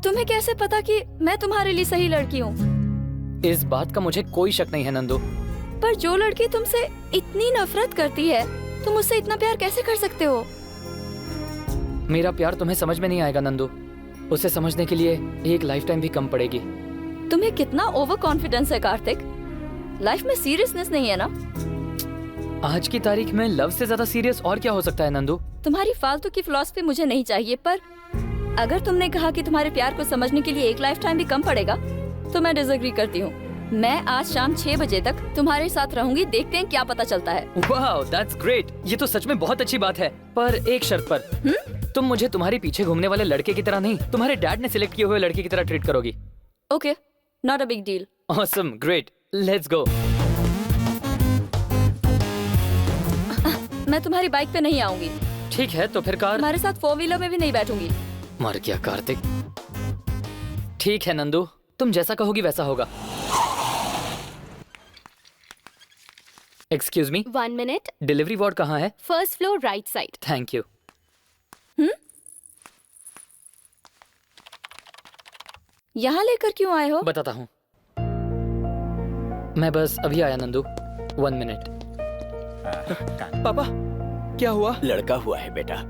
तुम्हें कैसे पता कि मैं तुम्हारे लिए सही लड़की हूँ? इस बात का मुझे कोई शक नहीं है नंदू। पर जो लड़की तुमसे इतनी नफरत करती है, तुम उससे इतना प्यार कैसे कर सकते हो? मेरा प्यार तुम्हें समझ में नहीं आएगा नंदू। उसे समझने के लिए एक लाइफ टाइम भी कम पड़ेगी। तुम्हें कितना ओवर कॉन्फिडेंस है कार्तिक। लाइफ में सीरियसनेस नहीं है ना? आज की तारीख में लव से ज्यादा सीरियस और क्या हो सकता है नंदू? तुम्हारी फालतू की फिलॉसफी मुझे नहीं चाहिए, पर अगर तुमने कहा कि तुम्हारे प्यार को समझने के लिए एक लाइफ टाइम भी कम पड़ेगा, तो मैं डिसएग्री करती हूँ। मैं आज शाम 6 बजे तक तुम्हारे साथ रहूंगी, देखते हैं क्या पता चलता है। वाह, दैट्स ग्रेट। ये तो सच में बहुत अच्छी बात है, पर एक शर्त पर। तुम मुझे तुम्हारे पीछे घूमने वाले लड़के की तरह नहीं, तुम्हारे डैड ने सिलेक्ट किए हुए लड़के की तरह ट्रीट करोगी। Okay, not a big deal. Awesome, great, let's go. मैं तुम्हारी बाइक पे नहीं आऊंगी। ठीक है, तो फिर कार। तुम्हारे साथ 4 व्हीलर में भी नहीं बैठूंगी। मर गया कार्तिक। ठीक है नंदू, तुम जैसा कहोगी वैसा होगा। Excuse me, 1 minute. Delivery ward कहाँ है? First floor right side. Thank you. यहाँ लेकर क्यों आए हो? बताता हूँ, मैं बस अभी आया नंदू। 1 मिनट। पापा, क्या हुआ? लड़का हुआ है बेटा।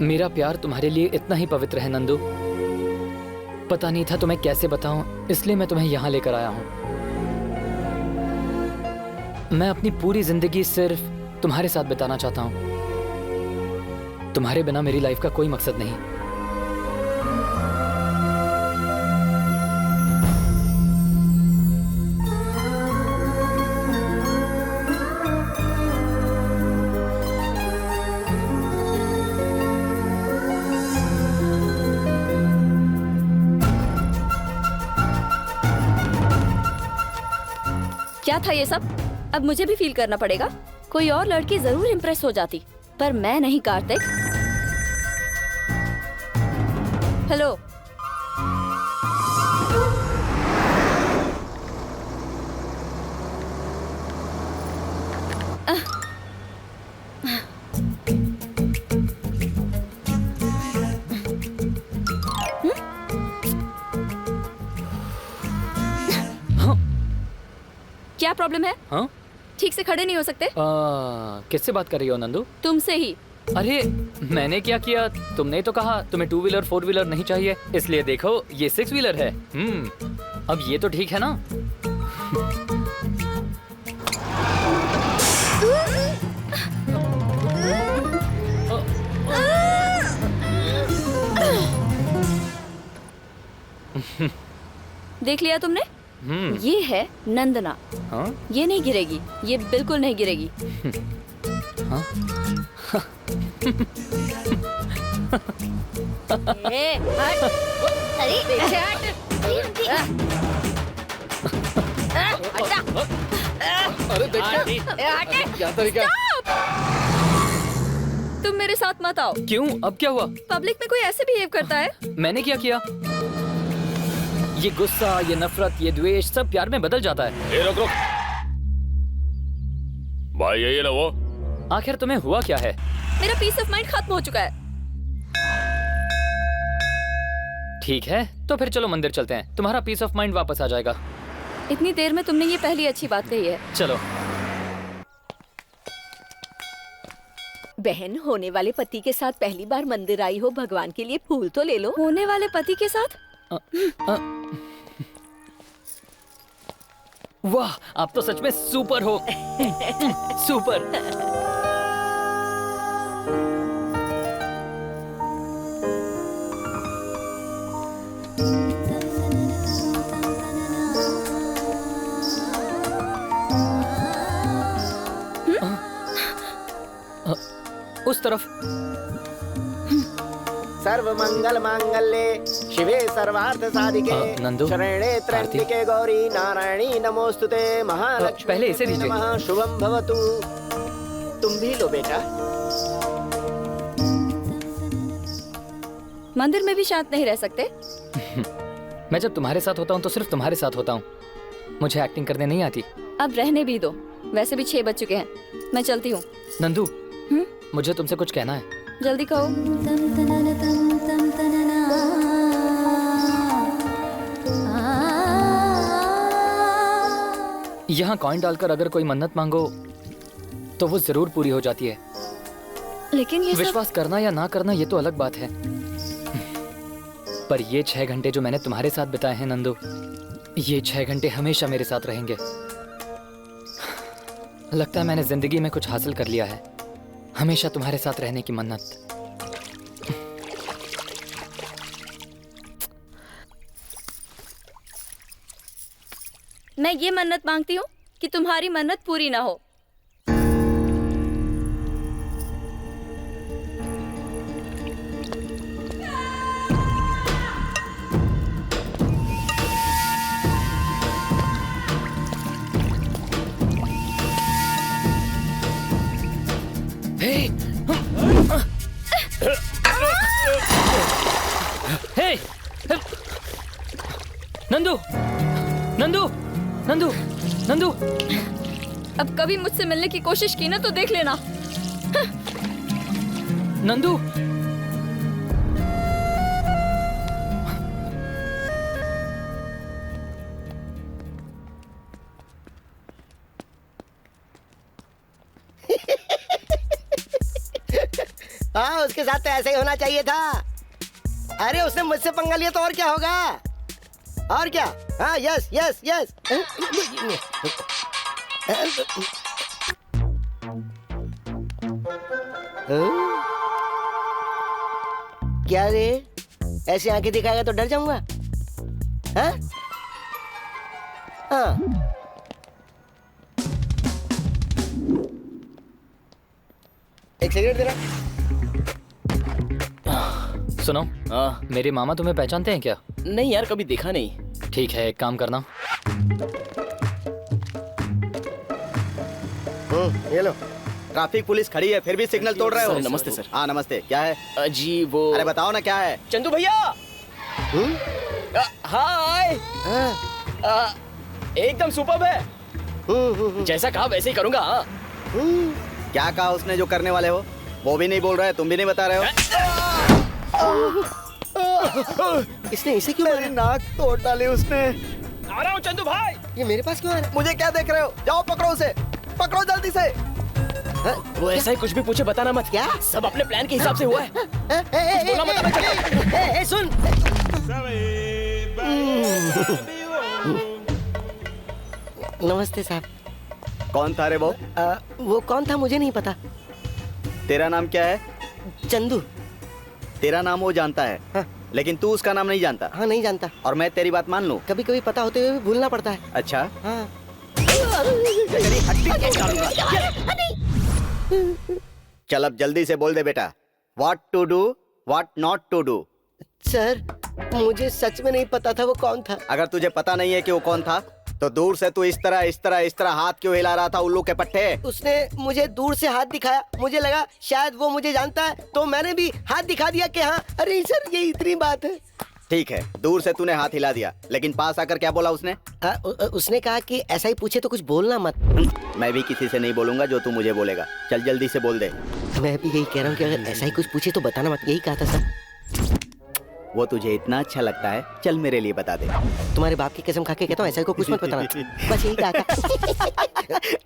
मेरा प्यार तुम्हारे लिए इतना ही पवित्र है नंदू। पता नहीं था तुम्हें कैसे बताऊं, इसलिए मैं तुम्हें यहाँ लेकर आया हूँ। मैं अपनी पूरी जिंदगी सिर्फ तुम्हारे साथ बिताना चाहता हूँ। तुम्हारे बिना मेरी लाइफ का कोई मकसद नहीं। क्या था ये सब? अब मुझे भी फील करना पड़ेगा। कोई और लड़की जरूर इम्प्रेस हो जाती, पर मैं नहीं कार्तिक। हेलो, क्या प्रॉब्लम है? हाँ? ठीक से खड़े नहीं हो सकते? किससे बात कर रही हो नंदू? तुमसे ही। अरे मैंने क्या किया? तुमने तो कहा तुम्हें 2 व्हीलर 4 व्हीलर नहीं चाहिए, इसलिए देखो ये 6 व्हीलर है। अब ये तो ठीक है ना? देख लिया तुमने? ये है नंदना। हाँ? ये नहीं गिरेगी, ये बिल्कुल नहीं गिरेगी। हाँ? ए, हट। अरे पीछे हट। अरे देखिए क्या तरीका। तुम मेरे साथ मत आओ। क्यों? अब क्या हुआ? पब्लिक में कोई ऐसे बिहेव करता है? मैंने क्या किया? ये गुस्सा, ये नफरत, ये द्वेष सब प्यार में बदल जाता है। ए, रुक रुक भाई, यही है ना वो? आखिर तुम्हें हुआ क्या है? मेरा पीस ऑफ माइंड खत्म हो चुका है। ठीक है, तो फिर चलो मंदिर चलते हैं, तुम्हारा पीस ऑफ माइंड वापस आ जाएगा। इतनी देर में तुमने ये पहली अच्छी बात कही है। चलो। बहन, होने वाले पति के साथ पहली बार मंदिर आई हो, भगवान के लिए फूल तो ले लो। होने वाले पति के साथ? वाह, आप तो सच में सुपर हो। सुपर। उस तरफ। सर्वमंगल मांगल्ये शिवे सर्वार्थ साधिके नंदू, शरणे त्र्यंबके गौरी नारायणी नमोस्तुते महालक्ष्मी पहले इसे दीजिए। नमः शुभम भवतु। तुम भी लो बेटा। मंदिर में भी शांत नहीं रह सकते? मैं जब तुम्हारे साथ होता हूँ तो सिर्फ तुम्हारे साथ होता हूँ, मुझे एक्टिंग करने नहीं आती। अब रहने भी दो, वैसे भी 6 बज चुके हैं। मैं चलती हूँ। नंदू, मुझे तुमसे कुछ कहना है। जल्दी कहो। यहाँ कॉइन डालकर अगर कोई मन्नत मांगो तो वो जरूर पूरी हो जाती है। लेकिन ये सब विश्वास करना या ना करना ये तो अलग बात है, पर ये 6 घंटे जो मैंने तुम्हारे साथ बिताए हैं नंदू, ये 6 घंटे हमेशा मेरे साथ रहेंगे। लगता है मैंने जिंदगी में कुछ हासिल कर लिया है, हमेशा तुम्हारे साथ रहने की मन्नत। मैं ये मन्नत मांगती हूँ कि तुम्हारी मन्नत पूरी ना हो। हे! नंदू! नंदू! नंदू! नंदू! अब कभी मुझसे मिलने की कोशिश की ना तो देख लेना। नंदू! हाँ, उसके साथ तो ऐसा ही होना चाहिए था। अरे उसने मुझसे पंगा लिया तो और क्या होगा? और क्या? हाँ, यस यस यस। क्या रे, ऐसी आंखें दिखाएगा तो डर जाऊंगा? हाँ? हाँ। एक सिगरेट दे रहा। सुनो, मेरे मामा तुम्हें पहचानते हैं क्या? नहीं यार, कभी देखा नहीं। ठीक है, एक काम करना। ये लो। ट्रैफिक पुलिस खड़ी है फिर भी सिग्नल तोड़ रहे हो। सर, नमस्ते सर। हाँ नमस्ते, क्या है? जी वो अरे बताओ ना क्या है। चंदू भैया। हाय। हाँ। एकदम सुपर्ब है। जैसा कहा वैसे ही करूंगा। हाँ। क्या कहा उसने जो करने वाले हो? वो भी नहीं बोल रहा है, तुम भी नहीं बता रहे हो। इसने इसे क्यों मारा? नाक तोड़ डाली उसने। आ रहा हूँ चंदू भाई। ये मेरे पास क्यों आ रहा है? मुझे क्या देख रहे हो? जाओ पकड़ो उसे, पकड़ो जल्दी से। वो ऐसा ही कुछ भी पूछे बताना मत। क्या? सब अपने प्लान के हिसाब से हुआ है। बोला मत अबे चलो। सुन। नमस्ते साहब। कौन था रे वो? वो कौन था मुझे नहीं पता। तेरा नाम क्या है? चंदू। तेरा नाम वो जानता है, हाँ। लेकिन तू उसका नाम नहीं जानता। हाँ, नहीं जानता। और मैं तेरी बात मान लूं? कभी कभी पता होते हुए भी भूलना पड़ता है। अच्छा, हाँ। तेरी हड्डी तोड़ डालूंगा। चल अब जल्दी से बोल दे बेटा, what to do, what not to do. Sir, मुझे सच में नहीं पता था वो कौन था। अगर तुझे पता नहीं है कि वो कौन था तो दूर से तू इस तरह हाथ क्यों हिला रहा था उल्लू के पट्टे? उसने मुझे दूर से हाथ दिखाया, मुझे लगा शायद वो मुझे जानता है, तो मैंने भी हाथ दिखा दिया कि हाँ। अरे सर, ये इतनी बात है। ठीक है, दूर से तूने हाथ हिला दिया, लेकिन पास आकर क्या बोला उसने? उसने कहा कि ऐसा ही पूछे तो कुछ बोलना मत। मैं भी किसी से नहीं बोलूंगा जो तू मुझे बोलेगा। चल जल्दी से बोल दे। मैं भी यही कह रहा हूँ कि अगर ऐसा ही कुछ पूछे तो बताना मत। यही कहा था सर। वो तुझे इतना अच्छा लगता है, चल मेरे लिए बता दे। तुम्हारे बाप की कसम खा के कहता हूँ, ऐसा ही को कुछ मत बताना। बस यही कहा था।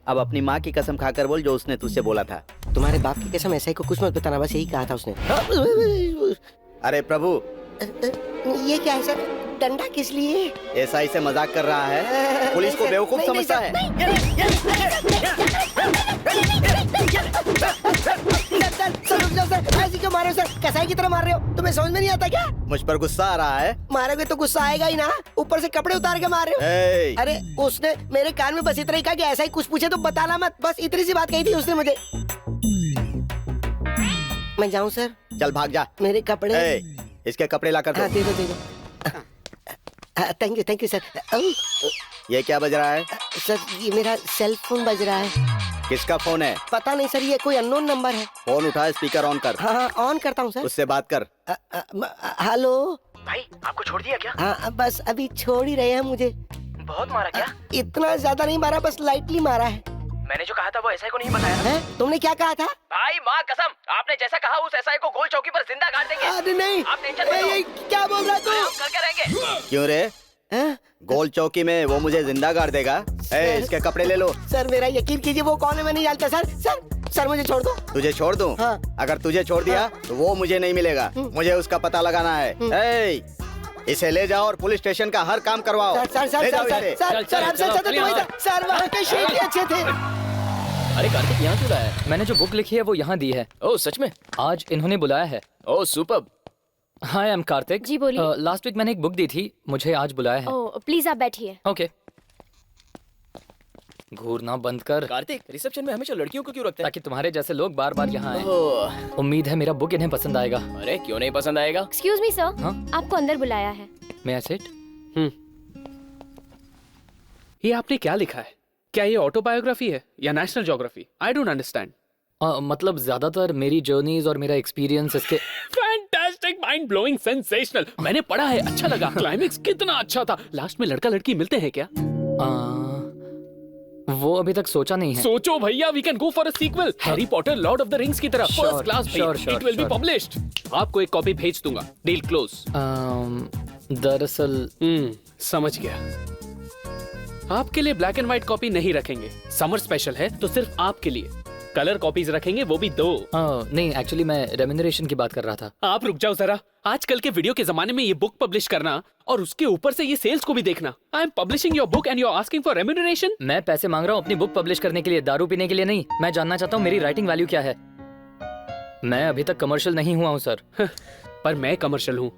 अब अपनी माँ की कसम खाकर बोल जो उसने तुझसे बोला था। तुम्हारे बाप की कसम, ऐसा ही को कुछ मत बताना। बस यही कहा था उसने। अरे प्रभु, ये क्या है सर? डंडा किस लिए? एसआई से मजाक कर रहा है, पुलिस को बेवकूफ समझता है। ऐसी क्यों मार रहे हो सर? कसाई की तरह मार रहे हो? तुम्हें समझ में नहीं आता क्या? मुझ पर गुस्सा आ रहा है? मारोगे तो गुस्सा आएगा ही ना। ऊपर से कपड़े उतार के मार रहे हो। ए! अरे उसने मेरे कान में बस इतना ही कहा कि ऐसा ही कुछ पूछे तो बताना मत। बस इतनी सी बात कही थी उसने मुझे। मैं जाऊं सर? चल भाग जा। मेरे कपड़े। ए, इसके कपड़े ला कर हाँ दो। दे दो थैंक यू सर। ये क्या बज रहा है? सर ये मेरा सेल फोन बज रहा है। किसका फोन है? पता नहीं सर, ये कोई अननोन नंबर है। फोन उठा, स्पीकर ऑन कर। हाँ ऑन करता हूँ सर। उससे बात कर। हेलो भाई आपको छोड़ दिया क्या? हाँ बस अभी छोड़ ही रहे हैं मुझे। बहुत मारा क्या? इतना ज्यादा नहीं मारा, बस लाइटली मारा है। मैंने जो कहा था वो एसआई को नहीं बताया ना? हैं? तुमने क्या कहा था? भाई माँ कसम, आपने जैसा कहा उस एसआई को गोल चौकी पर जिंदा गाड़ देंगे। अरे नहीं, आप टेंशन मत लो। ये क्या बोल रहा हम तू? करके रहेंगे। क्यों रे? हैं? गोल चौकी में वो मुझे जिंदा गाड़ देगा? ए, इसके कपड़े ले लो। सर मेरा यकीन कीजिए, वो कौन है मैं नहीं जानता सर। सर मुझे छोड़ दो। तुझे छोड़ दूं? हाँ। अगर तुझे छोड़ दिया तो वो मुझे नहीं मिलेगा। मुझे उसका पता लगाना है। ए, इसे ले जाओ और पुलिस स्टेशन का हर काम करवाओ। सर ले जाओ इसे। आपसे अच्छा तो वही था। सर वहाँ के शेर भी अच्छे थे। अरे कार्तिक यहाँ क्यों लाया है? मैंने जो बुक लिखी है वो यहाँ दी है। ओह सच में? आज इन्होंने बुलाया है। Oh superb. Hi I am Kartik. जी, बोलिए। लास्ट वीक मैंने एक बुक दी थी, मुझे आज बुलाया है। ओह प्लीज आप बैठिए। ओके। घूरना बंद कर, कार्तिक रिसेप्शन में हमेशा लड़कियों को क्यों रखते हैं? ताकि तुम्हारे जैसे लोग बार बार यहाँ आए। ओह, उम्मीद है मेरा बुक इन्हें पसंद आएगा। अरे क्यों नहीं पसंद आएगा? एक्सक्यूज मी सर, हाँ? आपको अंदर बुलाया है। मैं सिट। ये आपने क्या लिखा है? क्या ये ऑटोबायोग्राफी है या national geography? I don't understand. मतलब ज्यादातर मेरी जर्नीज और मेरा एक्सपीरियंस इसके। Fantastic, mind blowing, sensational. मैंने पढ़ा है, अच्छा लगा। क्लाइमेक्स कितना अच्छा था। लास्ट में लड़का लड़की मिलते हैं क्या? वो अभी तक सोचा नहीं है। सोचो भैया, we can go for a sequel. Harry Potter Lord of the Rings की तरह Sure, first class. sure, it will be sure. Published. आपको एक कॉपी भेज दूंगा। Deal close. दरअसल समझ गया। आपके लिए ब्लैक एंड व्हाइट कॉपी नहीं रखेंगे। समर स्पेशल है तो सिर्फ आपके लिए कलर कॉपीज रखेंगे, वो भी 2। नहीं, एक्चुअली मैं रेम्यूनरेशन की बात कर रहा था। आप रुक जाओ जरा। आजकल के वीडियो के जमाने में ये बुक पब्लिश करना और उसके ऊपर से ये सेल्स को भी देखना। I am publishing your book and you are asking for remuneration. मैं पैसे मांग रहा हूँ अपनी बुक पब्लिश करने के लिए, दारू पीने के लिए नहीं। मैं जानना चाहता हूँ मेरी राइटिंग वैल्यू क्या है। मैं अभी तक कमर्शियल नहीं हुआ हूँ सर। पर मैं कमर्शियल हूँ।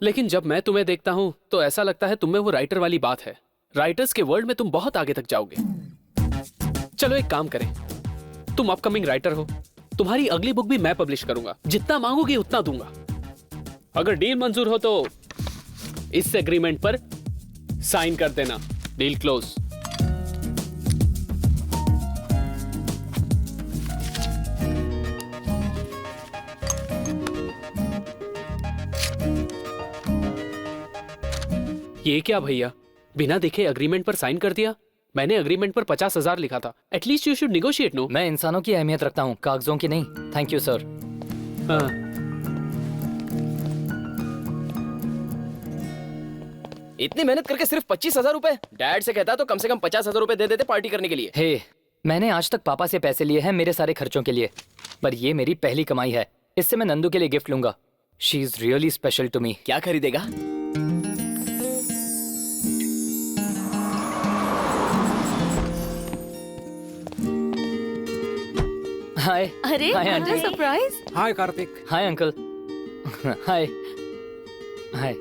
लेकिन जब मैं तुम्हें देखता हूँ तो ऐसा लगता है तुम में वो राइटर वाली बात है। राइटर्स के वर्ल्ड में तुम बहुत आगे तक जाओगे। चलो एक काम करें, तुम अपकमिंग राइटर हो, तुम्हारी अगली बुक भी मैं पब्लिश करूंगा। जितना मांगोगे उतना दूंगा। अगर डील मंजूर हो तो इस एग्रीमेंट पर साइन कर देना। Deal close. ये क्या भैया, बिना देखे एग्रीमेंट पर साइन कर दिया? मैंने एग्रीमेंट पर 50,000 लिखा था। At least you should negotiate. No, मैं इंसानों की अहमियत रखता हूँ, कागजों की नहीं। Thank you sir. इतनी मेहनत करके सिर्फ 25,000 रुपए? डैड से कहता तो कम से कम 50,000 रुपए दे देते पार्टी करने के लिए। हे, मैंने आज तक पापा से पैसे लिए हैं मेरे सारे खर्चों के लिए, पर ये मेरी पहली कमाई है। इससे मैं नंदू के लिए गिफ्ट लूंगा। She is really special to me. क्या खरीदेगा? हाय। अरे hi aunty. Surprise. Hi Kartik. Hi uncle. Hi. Hi.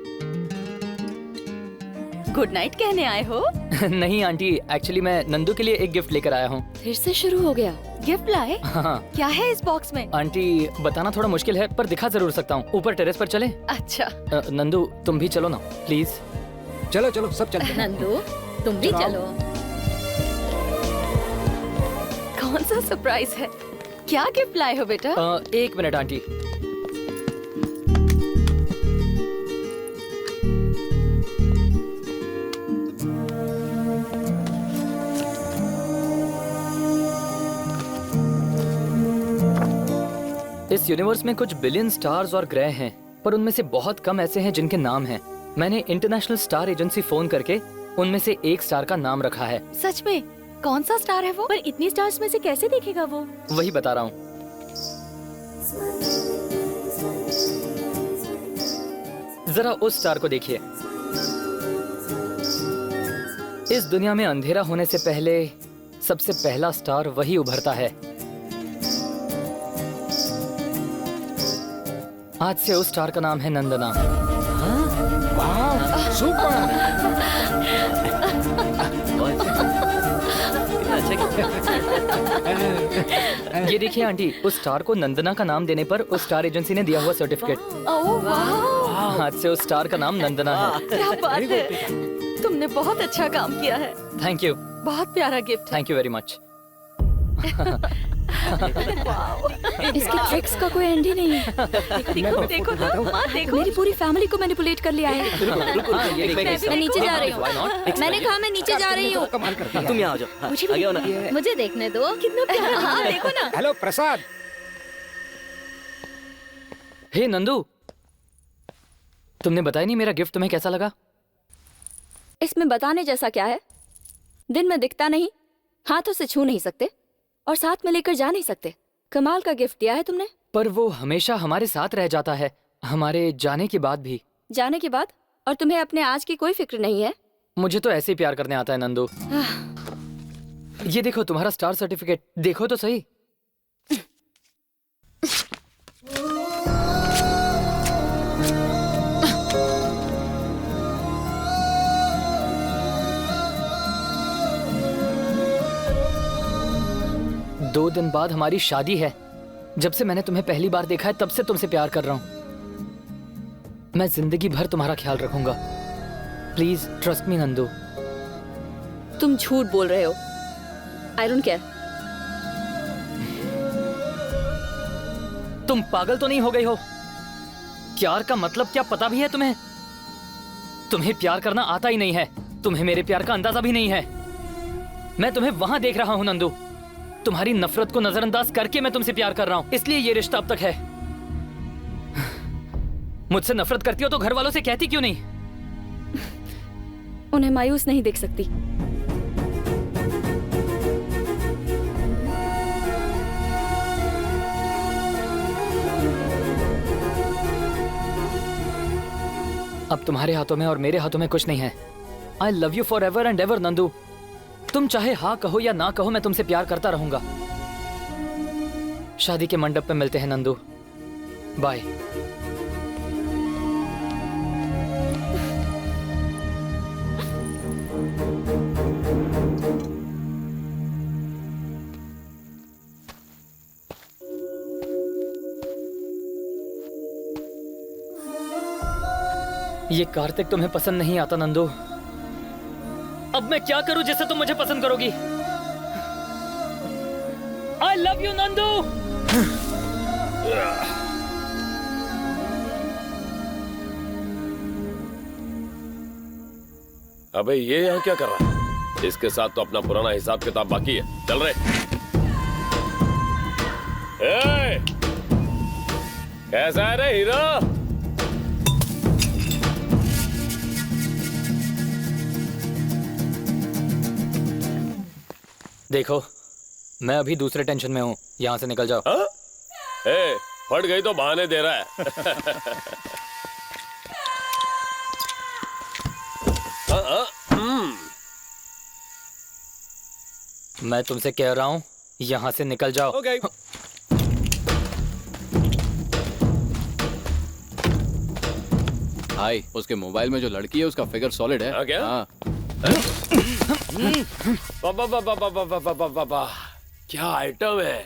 Good night कहने आए हो? नहीं आंटी, एक्चुअली मैं नंदू के लिए एक गिफ्ट लेकर आया हूँ। फिर से शुरू हो गया। गिफ्ट लाए? हाँ क्या है इस बॉक्स में? आंटी, बताना थोड़ा मुश्किल है पर दिखा जरूर सकता हूँ। ऊपर टेरेस पर चले? अच्छा नंदू तुम भी चलो ना प्लीज। चलो चलो सब चलते हैं। नंदू तुम भी चलो। कौन सा सरप्राइज है? क्या गिफ्ट लाए हो बेटा? 1 मिनट आंटी। इस यूनिवर्स में कुछ बिलियन स्टार्स और ग्रह हैं, पर उनमें से बहुत कम ऐसे हैं जिनके नाम हैं। मैंने इंटरनेशनल स्टार एजेंसी फोन करके उनमें से एक स्टार का नाम रखा है। सच में? कौन सा स्टार है वो? पर इतनी स्टार्स में से कैसे देखेगा वो? वही बता रहा हूँ। जरा उस स्टार को देखिए। इस दुनिया में अंधेरा होने से पहले सबसे पहला स्टार वही उभरता है। आज से उस स्टार का नाम है नंदना। ये देखिए आंटी, उस स्टार को नंदना का नाम देने पर उस स्टार एजेंसी ने दिया हुआ सर्टिफिकेट। ओह वाह, आज से उस स्टार का नाम नंदना है। क्या बात है, तुमने बहुत अच्छा काम किया है। थैंक यू, बहुत प्यारा गिफ्ट है। Thank you very much. इसकी ट्रिक्स का कोई एंड ही नहीं है। देखो देखो ना, माँ देखो, मेरी पूरी फैमिली को मैनिपुलेट कर लिया है। मैं नीचे जा रही हूँ। मैंने कहा मैं नीचे जा रही हूँ। कमाल करती है। तुम यहाँ आ जाओ। हाँ, आगे आओ ना। मुझे देखने दो, कितना प्यारा। हाँ देखो ना। हेलो प्रसाद। हे नंदू, तुमने बताया नहीं मेरा गिफ्ट तुम्हें कैसा लगा? इसमें बताने जैसा क्या है? दिन में दिखता नहीं, हाथों से छू नहीं सकते और साथ में लेकर जा नहीं सकते। कमाल का गिफ्ट दिया है तुमने। पर वो हमेशा हमारे साथ रह जाता है, हमारे जाने के बाद भी। जाने के बाद? और तुम्हें अपने आज की कोई फिक्र नहीं है? मुझे तो ऐसे ही प्यार करने आता है नंदू। ये देखो तुम्हारा स्टार सर्टिफिकेट, देखो तो सही। दो दिन बाद हमारी शादी है। जब से मैंने तुम्हें पहली बार देखा है तब से तुमसे प्यार कर रहा हूं। मैं जिंदगी भर तुम्हारा ख्याल रखूंगा। Please trust me Nandu. तुम झूठ बोल रहे हो। I don't care. तुम पागल तो नहीं हो गई हो? प्यार का मतलब क्या पता भी है तुम्हें? तुम्हें प्यार करना आता ही नहीं है। तुम्हें मेरे प्यार का अंदाजा भी नहीं है। मैं तुम्हें वहां देख रहा हूं नंदू। तुम्हारी नफरत को नजरअंदाज करके मैं तुमसे प्यार कर रहा हूं, इसलिए ये रिश्ता अब तक है। मुझसे नफरत करती हो तो घर वालों से कहती क्यों नहीं? उन्हें मायूस नहीं देख सकती। अब तुम्हारे हाथों में और मेरे हाथों में कुछ नहीं है। I love you for ever and ever Nandu. तुम चाहे हाँ कहो या ना कहो, मैं तुमसे प्यार करता रहूंगा। शादी के मंडप पे मिलते हैं नंदू। बाय। ये कार्तिक तुम्हें पसंद नहीं आता नंदू। अब मैं क्या करूं जिससे तुम मुझे पसंद करोगी? I love you Nandu. अबे ये यहाँ क्या कर रहा है? इसके साथ तो अपना पुराना हिसाब किताब बाकी है। चल रहे। कैसा है रे हीरो? देखो, मैं अभी दूसरे टेंशन में हूँ। यहाँ से निकल जाओ। फट गई तो बहाने दे रहा है। मैं तुमसे कह रहा हूँ, यहाँ से निकल जाओ। ओके। भाई, उसके मोबाइल में जो लड़की है उसका फिगर सॉलिड है। क्या? हाँ। क्या आइटम है?